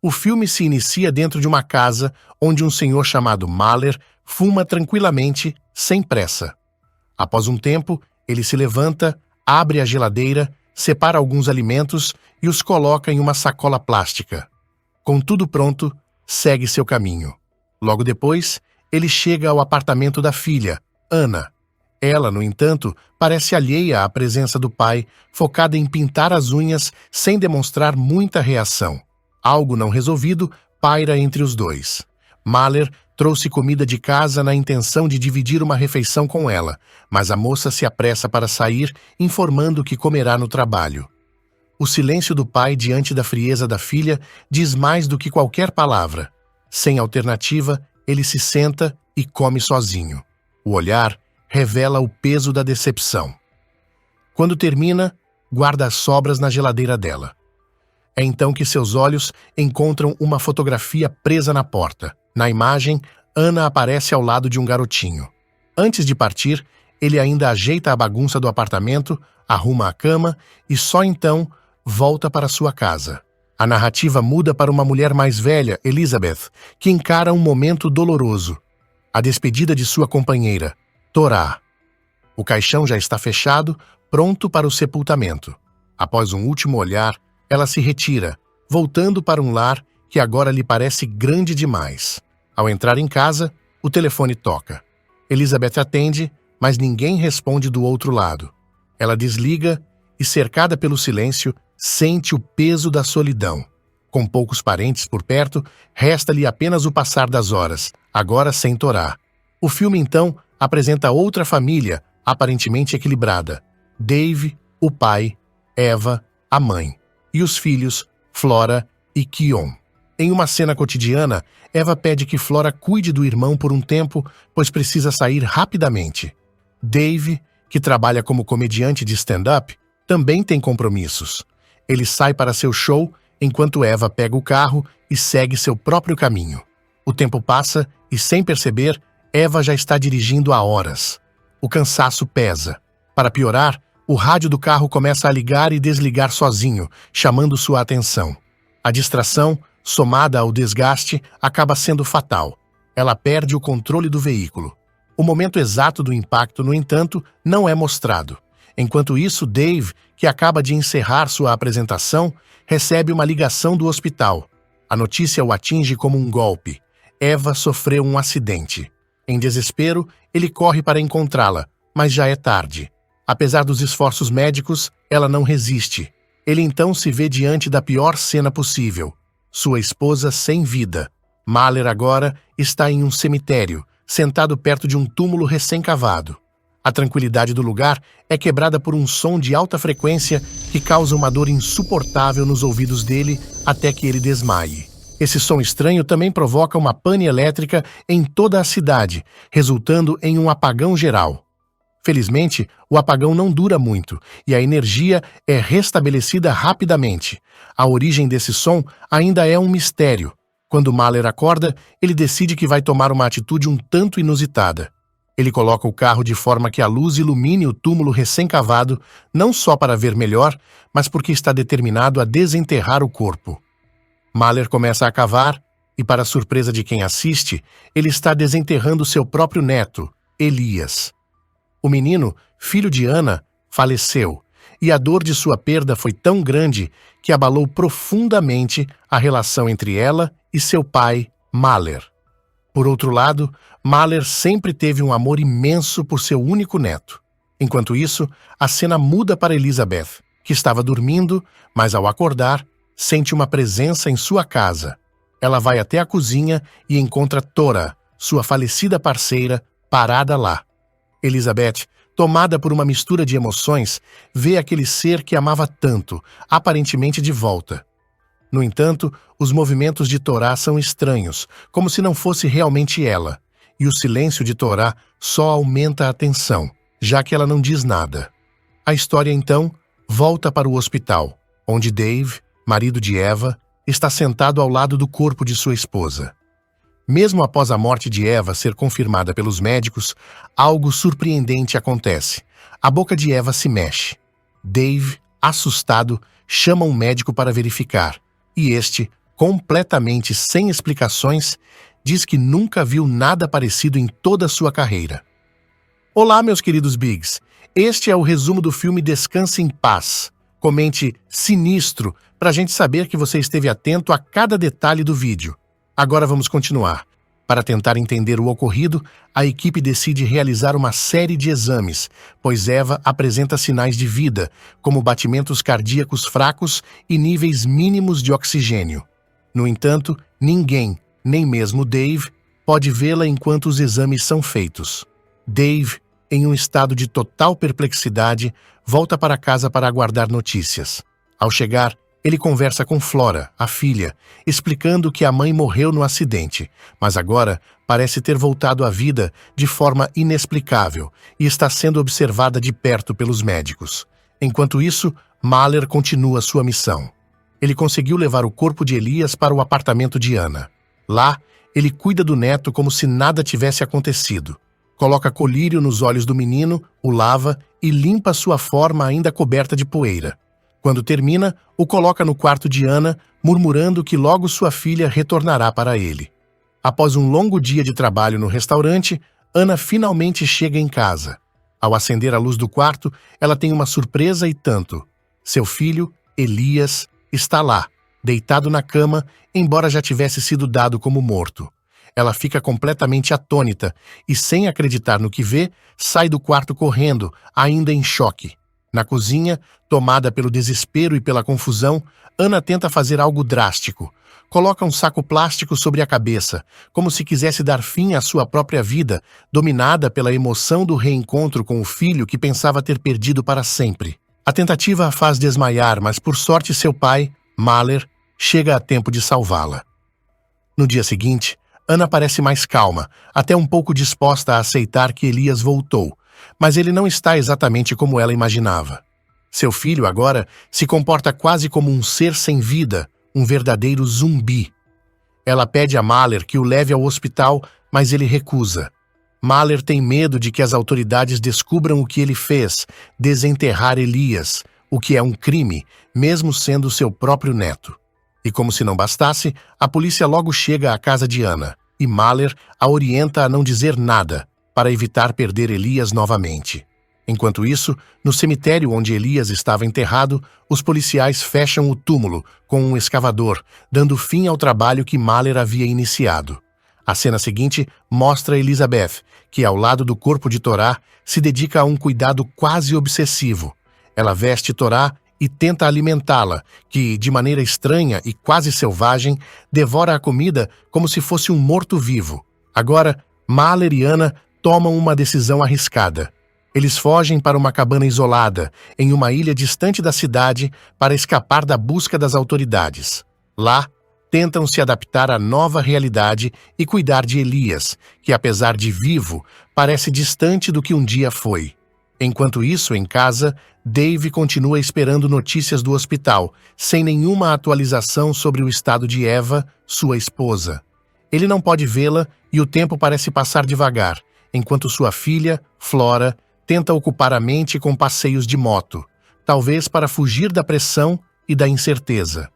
O filme se inicia dentro de uma casa onde um senhor chamado Mahler fuma tranquilamente, sem pressa. Após um tempo, ele se levanta, abre a geladeira, separa alguns alimentos e os coloca em uma sacola plástica. Com tudo pronto, segue seu caminho. Logo depois, ele chega ao apartamento da filha, Anna. Ela, no entanto, parece alheia à presença do pai, focada em pintar as unhas sem demonstrar muita reação. Algo não resolvido paira entre os dois. Mahler trouxe comida de casa na intenção de dividir uma refeição com ela, mas a moça se apressa para sair, informando que comerá no trabalho. O silêncio do pai diante da frieza da filha diz mais do que qualquer palavra. Sem alternativa, ele se senta e come sozinho. O olhar revela o peso da decepção. Quando termina, guarda as sobras na geladeira dela. É então que seus olhos encontram uma fotografia presa na porta. Na imagem, Anna aparece ao lado de um garotinho. Antes de partir, ele ainda ajeita a bagunça do apartamento, arruma a cama e só então volta para sua casa. A narrativa muda para uma mulher mais velha, Elizabeth, que encara um momento doloroso. A despedida de sua companheira, Torah. O caixão já está fechado, pronto para o sepultamento. Após um último olhar, ela se retira, voltando para um lar que agora lhe parece grande demais. Ao entrar em casa, o telefone toca. Elizabeth atende, mas ninguém responde do outro lado. Ela desliga e, cercada pelo silêncio, sente o peso da solidão. Com poucos parentes por perto, resta-lhe apenas o passar das horas, agora sem Torah. O filme, então, apresenta outra família, aparentemente equilibrada. Dave, o pai, Eva, a mãe, e os filhos, Flora e Kion. Em uma cena cotidiana, Eva pede que Flora cuide do irmão por um tempo, pois precisa sair rapidamente. Dave, que trabalha como comediante de stand-up, também tem compromissos. Ele sai para seu show, enquanto Eva pega o carro e segue seu próprio caminho. O tempo passa e, sem perceber, Eva já está dirigindo há horas. O cansaço pesa. Para piorar, o rádio do carro começa a ligar e desligar sozinho, chamando sua atenção. A distração, somada ao desgaste, acaba sendo fatal. Ela perde o controle do veículo. O momento exato do impacto, no entanto, não é mostrado. Enquanto isso, Dave, que acaba de encerrar sua apresentação, recebe uma ligação do hospital. A notícia o atinge como um golpe. Eva sofreu um acidente. Em desespero, ele corre para encontrá-la, mas já é tarde. Apesar dos esforços médicos, ela não resiste. Ele então se vê diante da pior cena possível. Sua esposa sem vida. Mahler agora está em um cemitério, sentado perto de um túmulo recém-cavado. A tranquilidade do lugar é quebrada por um som de alta frequência que causa uma dor insuportável nos ouvidos dele até que ele desmaie. Esse som estranho também provoca uma pane elétrica em toda a cidade, resultando em um apagão geral. Felizmente, o apagão não dura muito e a energia é restabelecida rapidamente. A origem desse som ainda é um mistério. Quando Mahler acorda, ele decide que vai tomar uma atitude um tanto inusitada. Ele coloca o carro de forma que a luz ilumine o túmulo recém-cavado, não só para ver melhor, mas porque está determinado a desenterrar o corpo. Mahler começa a cavar e, para a surpresa de quem assiste, ele está desenterrando seu próprio neto, Elias. O menino, filho de Anna, faleceu, e a dor de sua perda foi tão grande que abalou profundamente a relação entre ela e seu pai, Mahler. Por outro lado, Mahler sempre teve um amor imenso por seu único neto. Enquanto isso, a cena muda para Elizabeth, que estava dormindo, mas ao acordar, sente uma presença em sua casa. Ela vai até a cozinha e encontra Torah, sua falecida parceira, parada lá. Elizabeth, tomada por uma mistura de emoções, vê aquele ser que amava tanto, aparentemente de volta. No entanto, os movimentos de Torah são estranhos, como se não fosse realmente ela, e o silêncio de Torah só aumenta a tensão, já que ela não diz nada. A história, então, volta para o hospital, onde Dave, marido de Eva, está sentado ao lado do corpo de sua esposa. Mesmo após a morte de Eva ser confirmada pelos médicos, algo surpreendente acontece. A boca de Eva se mexe. Dave, assustado, chama um médico para verificar, e este completamente sem explicações, diz que nunca viu nada parecido em toda a sua carreira. Olá, meus queridos Bigs. Este é o resumo do filme Descanse em Paz. Comente sinistro para a gente saber que você esteve atento a cada detalhe do vídeo. Agora vamos continuar. Para tentar entender o ocorrido, a equipe decide realizar uma série de exames, pois Eva apresenta sinais de vida, como batimentos cardíacos fracos e níveis mínimos de oxigênio. No entanto, ninguém, nem mesmo Dave, pode vê-la enquanto os exames são feitos. Dave, em um estado de total perplexidade, volta para casa para aguardar notícias. Ao chegar, ele conversa com Flora, a filha, explicando que a mãe morreu no acidente, mas agora parece ter voltado à vida de forma inexplicável e está sendo observada de perto pelos médicos. Enquanto isso, Mahler continua sua missão. Ele conseguiu levar o corpo de Elias para o apartamento de Ana. Lá, ele cuida do neto como se nada tivesse acontecido. Coloca colírio nos olhos do menino, o lava e limpa sua forma ainda coberta de poeira. Quando termina, o coloca no quarto de Ana, murmurando que logo sua filha retornará para ele. Após um longo dia de trabalho no restaurante, Ana finalmente chega em casa. Ao acender a luz do quarto, ela tem uma surpresa e tanto. Seu filho, Elias, está lá, deitado na cama, embora já tivesse sido dado como morto. Ela fica completamente atônita e, sem acreditar no que vê, sai do quarto correndo, ainda em choque. Na cozinha, tomada pelo desespero e pela confusão, Ana tenta fazer algo drástico. Coloca um saco plástico sobre a cabeça, como se quisesse dar fim à sua própria vida, dominada pela emoção do reencontro com o filho que pensava ter perdido para sempre. A tentativa a faz desmaiar, mas por sorte seu pai, Mahler, chega a tempo de salvá-la. No dia seguinte, Ana parece mais calma, até um pouco disposta a aceitar que Elias voltou, mas ele não está exatamente como ela imaginava. Seu filho agora se comporta quase como um ser sem vida, um verdadeiro zumbi. Ela pede a Mahler que o leve ao hospital, mas ele recusa. Mahler tem medo de que as autoridades descubram o que ele fez, desenterrar Elias, o que é um crime, mesmo sendo seu próprio neto. E como se não bastasse, a polícia logo chega à casa de Ana, e Mahler a orienta a não dizer nada, para evitar perder Elias novamente. Enquanto isso, no cemitério onde Elias estava enterrado, os policiais fecham o túmulo com um escavador, dando fim ao trabalho que Mahler havia iniciado. A cena seguinte mostra Elizabeth, que ao lado do corpo de Torá, se dedica a um cuidado quase obsessivo. Ela veste Torá e tenta alimentá-la, que, de maneira estranha e quase selvagem, devora a comida como se fosse um morto-vivo. Agora, Mahler e Ana tomam uma decisão arriscada. Eles fogem para uma cabana isolada, em uma ilha distante da cidade, para escapar da busca das autoridades. Lá, tentam se adaptar à nova realidade e cuidar de Elias, que, apesar de vivo, parece distante do que um dia foi. Enquanto isso, em casa, Dave continua esperando notícias do hospital, sem nenhuma atualização sobre o estado de Eva, sua esposa. Ele não pode vê-la e o tempo parece passar devagar, enquanto sua filha, Flora, tenta ocupar a mente com passeios de moto, talvez para fugir da pressão e da incerteza.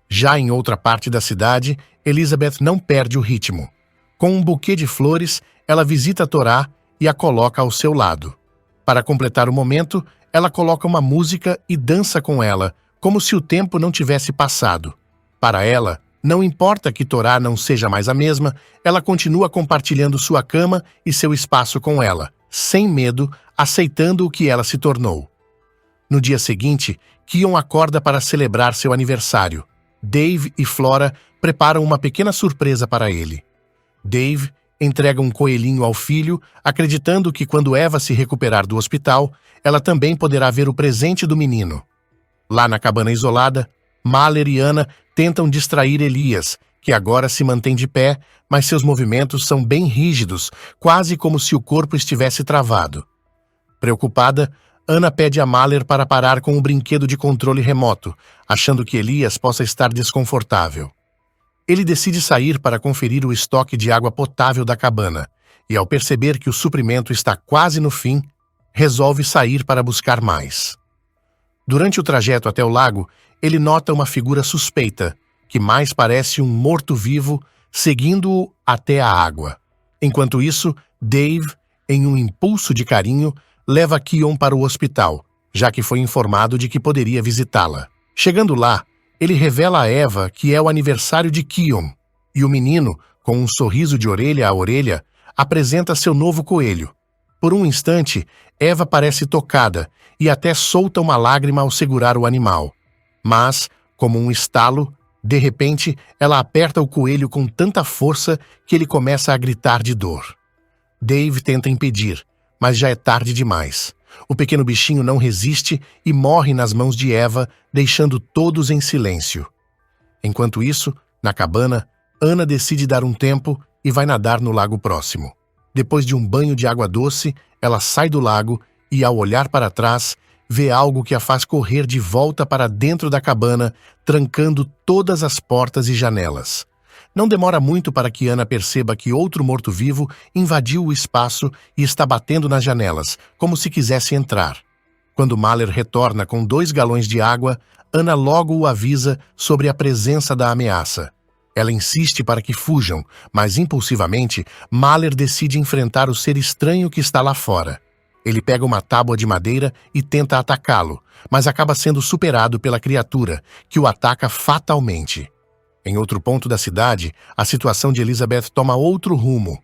Já em outra parte da cidade, Elizabeth não perde o ritmo. Com um buquê de flores, ela visita Torá e a coloca ao seu lado. Para completar o momento, ela coloca uma música e dança com ela, como se o tempo não tivesse passado. Para ela, não importa que Torá não seja mais a mesma, ela continua compartilhando sua cama e seu espaço com ela, sem medo, aceitando o que ela se tornou. No dia seguinte, Kion acorda para celebrar seu aniversário. Dave e Flora preparam uma pequena surpresa para ele. Dave entrega um coelhinho ao filho, acreditando que quando Eva se recuperar do hospital, ela também poderá ver o presente do menino. Lá na cabana isolada, Mahler e Ana tentam distrair Elias, que agora se mantém de pé, mas seus movimentos são bem rígidos, quase como se o corpo estivesse travado. Preocupada, Ana pede a Mahler para parar com o brinquedo de controle remoto, achando que Elias possa estar desconfortável. Ele decide sair para conferir o estoque de água potável da cabana, e ao perceber que o suprimento está quase no fim, resolve sair para buscar mais. Durante o trajeto até o lago, ele nota uma figura suspeita, que mais parece um morto-vivo, seguindo-o até a água. Enquanto isso, Dave, em um impulso de carinho, leva Keon para o hospital, já que foi informado de que poderia visitá-la. Chegando lá, ele revela a Eva que é o aniversário de Keon, e o menino, com um sorriso de orelha a orelha, apresenta seu novo coelho. Por um instante, Eva parece tocada e até solta uma lágrima ao segurar o animal. Mas, como um estalo, de repente, ela aperta o coelho com tanta força que ele começa a gritar de dor. Dave tenta impedir, mas já é tarde demais. O pequeno bichinho não resiste e morre nas mãos de Eva, deixando todos em silêncio. Enquanto isso, na cabana, Ana decide dar um tempo e vai nadar no lago próximo. Depois de um banho de água doce, ela sai do lago e, ao olhar para trás, vê algo que a faz correr de volta para dentro da cabana, trancando todas as portas e janelas. Não demora muito para que Ana perceba que outro morto-vivo invadiu o espaço e está batendo nas janelas, como se quisesse entrar. Quando Mahler retorna com 2 galões de água, Ana logo o avisa sobre a presença da ameaça. Ela insiste para que fujam, mas impulsivamente, Mahler decide enfrentar o ser estranho que está lá fora. Ele pega uma tábua de madeira e tenta atacá-lo, mas acaba sendo superado pela criatura, que o ataca fatalmente. Em outro ponto da cidade, a situação de Elizabeth toma outro rumo.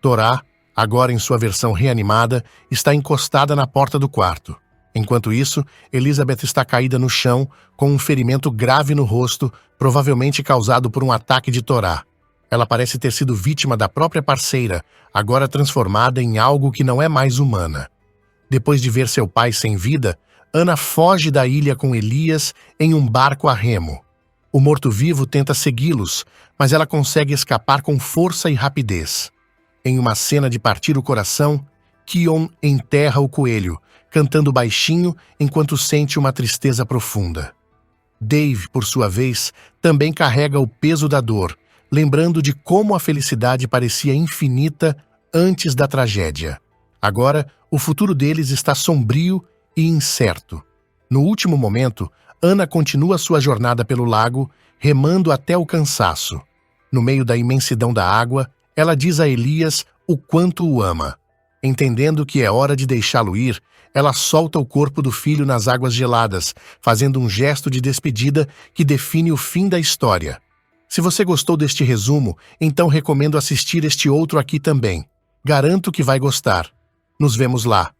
Torá, agora em sua versão reanimada, está encostada na porta do quarto. Enquanto isso, Elizabeth está caída no chão, com um ferimento grave no rosto, provavelmente causado por um ataque de Torá. Ela parece ter sido vítima da própria parceira, agora transformada em algo que não é mais humana. Depois de ver seu pai sem vida, Ana foge da ilha com Elias em um barco a remo. O morto-vivo tenta segui-los, mas ela consegue escapar com força e rapidez. Em uma cena de partir o coração, Keon enterra o coelho, cantando baixinho enquanto sente uma tristeza profunda. Dave, por sua vez, também carrega o peso da dor, lembrando de como a felicidade parecia infinita antes da tragédia. Agora, o futuro deles está sombrio e incerto. No último momento, Ana continua sua jornada pelo lago, remando até o cansaço. No meio da imensidão da água, ela diz a Elias o quanto o ama. Entendendo que é hora de deixá-lo ir, ela solta o corpo do filho nas águas geladas, fazendo um gesto de despedida que define o fim da história. Se você gostou deste resumo, então recomendo assistir este outro aqui também. Garanto que vai gostar. Nos vemos lá.